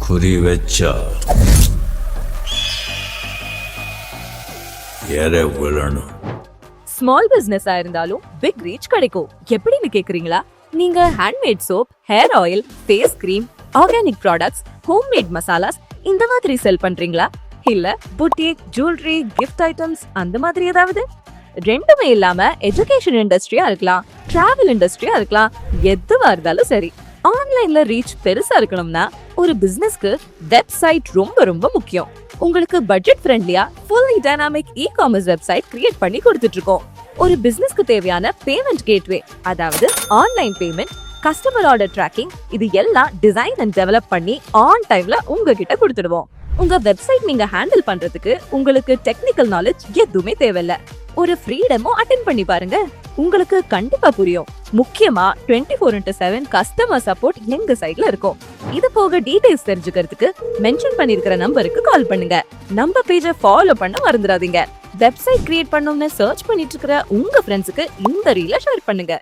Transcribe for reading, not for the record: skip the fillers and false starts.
குறி வச்சா எற விழணும். ஸ்மால் பிசினஸா இருந்தாலும் பிக் ரீச் கிடைக்கும். எப்படின்னு கேக்குறீங்களா? நீங்க handmade soap, hair oil, face cream, organic products, homemade masalas இந்த மாதிரி செல் பண்றீங்களா? இல்ல புட்டிக், ஜுவல்லரி, கிஃப்ட் ஐட்டம்ஸ் அந்த மாதிரி ஏதாவது? ரெண்டுமே இல்லாம எஜுகேஷன் இண்டஸ்ட்ரியா இருக்கலாம், டிராவல் இண்டஸ்ட்ரியா இருக்கலாம், எதுவா இருந்தாலும் சரி. ஆன்லைன்ல ரீச் பெருசா இருக்கணும்னா ஒரு பிசினஸ்க்கு வெப்சைட் ரொம்ப ரொம்ப முக்கியம். உங்களுக்கு பட்ஜெட் ஃப்ரெண்ட்லியா fully dynamic e-commerce website create பண்ணி கொடுத்துட்டு இருக்கோம். ஒரு பிசினஸ்க்கு தேவையான பேமெண்ட் கேட்வே, அதாவது online payment, customer order tracking, இது எல்லாம் டிசைன் அண்ட் டெவலப் பண்ணி ஆன் டைம்ல உங்ககிட்ட கொடுத்துடுவோம். உங்க வெப்சைட் நீங்க ஹேண்டில் பண்றதுக்கு உங்களுக்கு டெக்னிக்கல் நாலேஜ் எதுவுமே தேவையில்ல. ஒரு ஃப்ரீ டெமோ அட்டெண்ட் பண்ணி பாருங்க, உங்களுக்கு கண்டிப்பா புரியும். முக்கியமா 24/7 கஸ்டமர் சப்போர்ட் எங்க சைட்ல இருக்கும். இது போக டீடைல்ஸ் தெரிஞ்சுக்கிறதுக்கு மென்ஷன் பண்ணிருக்கிற நம்பருக்கு கால் பண்ணுங்க. நம்ம பேஜை ஃபாலோ பண்ண மறந்துடாதீங்க. வெப்சைட் கிரியேட் பண்ணணும்னு சர்ச் பண்ணிட்டு இருக்கிற உங்க ஃப்ரெண்ட்ஸுக்கு இந்த ரீலை ஷேர் பண்ணுங்க.